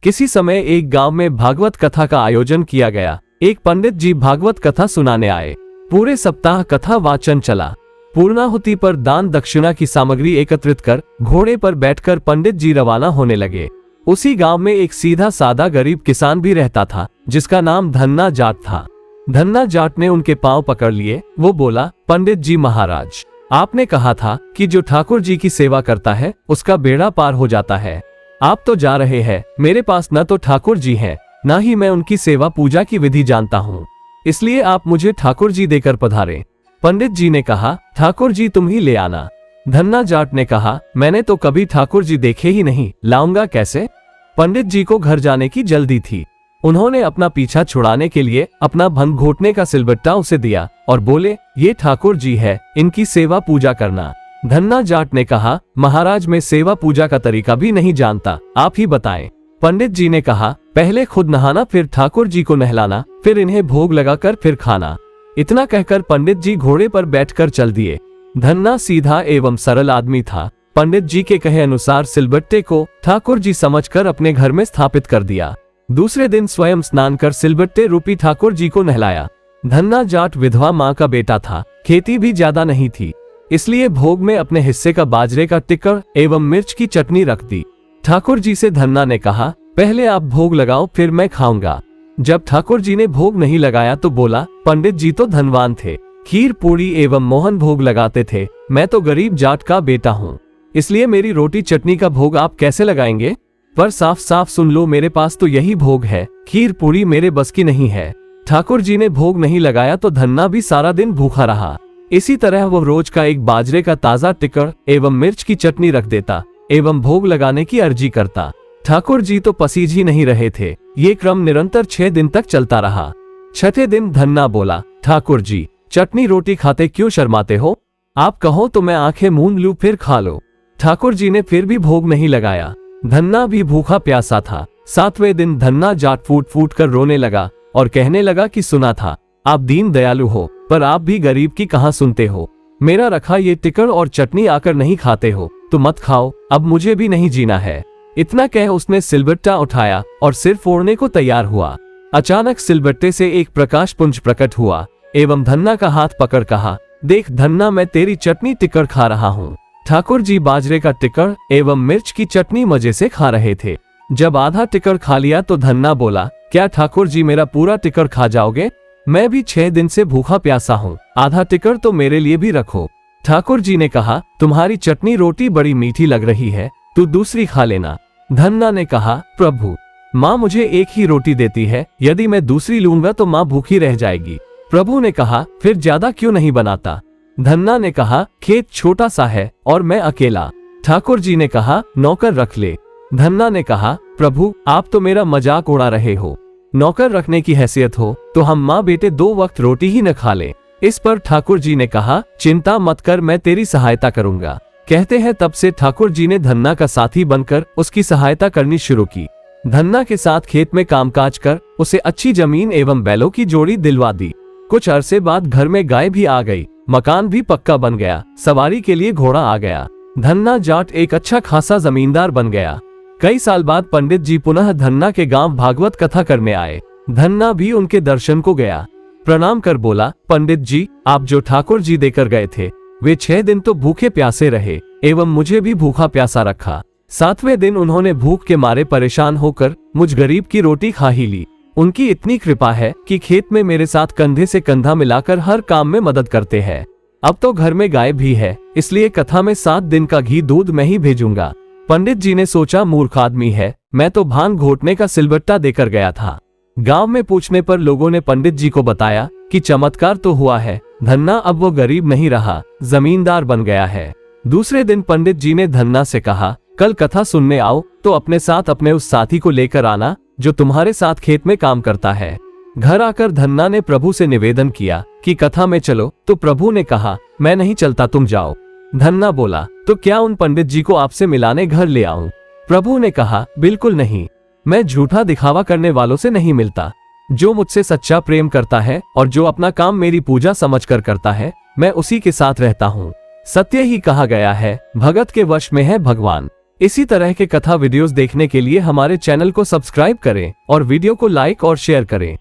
किसी समय एक गांव में भागवत कथा का आयोजन किया गया। एक पंडित जी भागवत कथा सुनाने आए। पूरे सप्ताह कथा वाचन चला। पूर्णाहुति पर दान दक्षिणा की सामग्री एकत्रित कर घोड़े पर बैठकर पंडित जी रवाना होने लगे। उसी गांव में एक सीधा सादा गरीब किसान भी रहता था, जिसका नाम धन्ना जाट था। धन्ना जाट ने उनके पांव पकड़ लिए। वो बोला, पंडित जी महाराज, आपने कहा था कि जो ठाकुर जी की सेवा करता है उसका बेड़ा पार हो जाता है। आप तो जा रहे हैं। मेरे पास न तो ठाकुर जी हैं, न ही मैं उनकी सेवा पूजा की विधि जानता हूँ, इसलिए आप मुझे ठाकुर जी देकर पधारें। पंडित जी ने कहा, ठाकुर जी तुम ही ले आना। धन्ना जाट ने कहा, मैंने तो कभी ठाकुर जी देखे ही नहीं, लाऊंगा कैसे। पंडित जी को घर जाने की जल्दी थी। उन्होंने अपना पीछा छुड़ाने के लिए अपना भंग घोटने का सिलबट्टा उसे दिया और बोले, ये ठाकुर जी है, इनकी सेवा पूजा करना। धन्ना जाट ने कहा, महाराज मैं सेवा पूजा का तरीका भी नहीं जानता, आप ही बताएं। पंडित जी ने कहा, पहले खुद नहाना, फिर ठाकुर जी को नहलाना, फिर इन्हें भोग लगाकर फिर खाना। इतना कहकर पंडित जी घोड़े पर बैठकर चल दिए। धन्ना सीधा एवं सरल आदमी था। पंडित जी के कहे अनुसार सिलबट्टे को ठाकुर जी समझकर अपने घर में स्थापित कर दिया। दूसरे दिन स्वयं स्नान कर सिलबट्टे रूपी ठाकुर जी को नहलाया। धन्ना जाट विधवा माँ का बेटा था। खेती भी ज्यादा नहीं थी, इसलिए भोग में अपने हिस्से का बाजरे का टिक्कर एवं मिर्च की चटनी रख दी। ठाकुर जी से धन्ना ने कहा, पहले आप भोग लगाओ, फिर मैं खाऊंगा। जब ठाकुर जी ने भोग नहीं लगाया तो बोला, पंडित जी तो धनवान थे, खीर पूरी एवं मोहन भोग लगाते थे। मैं तो गरीब जाट का बेटा हूँ, इसलिए मेरी रोटी चटनी का भोग आप कैसे लगाएंगे। पर साफ साफ सुन लो, मेरे पास तो यही भोग है, खीर पूरी मेरे बस की नहीं है। ठाकुर जी ने भोग नहीं लगाया तो धन्ना भी सारा दिन भूखा रहा। इसी तरह वो रोज का एक बाजरे का ताजा टिक्कर एवं मिर्च की चटनी रख देता एवं भोग लगाने की अर्जी करता। ठाकुर जी तो पसीज ही नहीं रहे थे। ये क्रम निरंतर 6 दिन तक चलता रहा। छठे दिन धन्ना बोला, ठाकुर जी चटनी रोटी खाते क्यों शर्माते हो, आप कहो तो मैं आंखें मूंद लूं फिर खा लो। ठाकुर जी ने फिर भी भोग नहीं लगाया। धन्ना भी भूखा प्यासा था। 7वें दिन धन्ना जाट फूट फूट कर रोने लगा और कहने लगा कि सुना था आप दीन दयालु हो, पर आप भी गरीब की कहाँ सुनते हो। मेरा रखा ये टिक्कर और चटनी आकर नहीं खाते हो तो मत खाओ, अब मुझे भी नहीं जीना है। इतना कह उसने सिलबट्टा उठाया और सिर फोड़ने को तैयार हुआ। अचानक सिलबट्टे से एक प्रकाश पुंज प्रकट हुआ एवं धन्ना का हाथ पकड़ कहा, देख धन्ना, मैं तेरी चटनी टिक्कर खा रहा हूँ। ठाकुर जी बाजरे का टिक्कर एवं मिर्च की चटनी मजे से खा रहे थे। जब आधा टिक्कर खा लिया तो धन्ना बोला, क्या ठाकुर जी मेरा पूरा टिक्कर खा जाओगे। मैं भी 6 दिन से भूखा प्यासा हूँ, आधा टिक्कर तो मेरे लिए भी रखो। ठाकुर जी ने कहा, तुम्हारी चटनी रोटी बड़ी मीठी लग रही है, तू दूसरी खा लेना। धन्ना ने कहा, प्रभु माँ मुझे एक ही रोटी देती है, यदि मैं दूसरी लूंगा तो माँ भूखी रह जाएगी। प्रभु ने कहा, फिर ज्यादा क्यों नहीं बनाता। धन्ना ने कहा, खेत छोटा सा है और मैं अकेला। ठाकुर जी ने कहा, नौकर रख ले। धन्ना ने कहा, प्रभु आप तो मेरा मजाक उड़ा रहे हो, नौकर रखने की हैसियत हो तो हम माँ बेटे 2 वक्त रोटी ही न खा ले। इस पर ठाकुर जी ने कहा, चिंता मत कर, मैं तेरी सहायता करूंगा। कहते हैं तब से ठाकुर जी ने धन्ना का साथी बनकर उसकी सहायता करनी शुरू की। धन्ना के साथ खेत में कामकाज कर उसे अच्छी जमीन एवं बैलों की जोड़ी दिलवा दी। कुछ अरसे बाद घर में गाय भी आ गई, मकान भी पक्का बन गया, सवारी के लिए घोड़ा आ गया। धन्ना जाट एक अच्छा खासा जमींदार बन गया। कई साल बाद पंडित जी पुनः धन्ना के गांव भागवत कथा करने आए। धन्ना भी उनके दर्शन को गया। प्रणाम कर बोला, पंडित जी आप जो ठाकुर जी देकर गए थे वे 6 दिन तो भूखे प्यासे रहे एवं मुझे भी भूखा प्यासा रखा। 7वें दिन उन्होंने भूख के मारे परेशान होकर मुझ गरीब की रोटी खा ही ली। उनकी इतनी कृपा है कि खेत में मेरे साथ कंधे से कंधा मिलाकर हर काम में मदद करते हैं। अब तो घर में गाय भी है, इसलिए कथा में 7 दिन का घी दूध मैं ही भेजूंगा। पंडित जी ने सोचा, मूर्ख आदमी है, मैं तो भांग घोटने का सिलबट्टा देकर गया था। गांव में पूछने पर लोगों ने पंडित जी को बताया कि चमत्कार तो हुआ है, धन्ना अब वो गरीब नहीं रहा, जमींदार बन गया है। दूसरे दिन पंडित जी ने धन्ना से कहा, कल कथा सुनने आओ तो अपने साथ अपने उस साथी को लेकर आना जो तुम्हारे साथ खेत में काम करता है। घर आकर धन्ना ने प्रभु से निवेदन किया कि कथा में चलो, तो प्रभु ने कहा, मैं नहीं चलता, तुम जाओ। धन्ना बोला, तो क्या उन पंडित जी को आपसे मिलाने घर ले आऊं। प्रभु ने कहा, बिल्कुल नहीं, मैं झूठा दिखावा करने वालों से नहीं मिलता। जो मुझसे सच्चा प्रेम करता है और जो अपना काम मेरी पूजा समझकर करता है, मैं उसी के साथ रहता हूँ। सत्य ही कहा गया है, भगत के वश में है भगवान। इसी तरह के कथा वीडियोस देखने के लिए हमारे चैनल को सब्सक्राइब करें और वीडियो को लाइक और शेयर करें।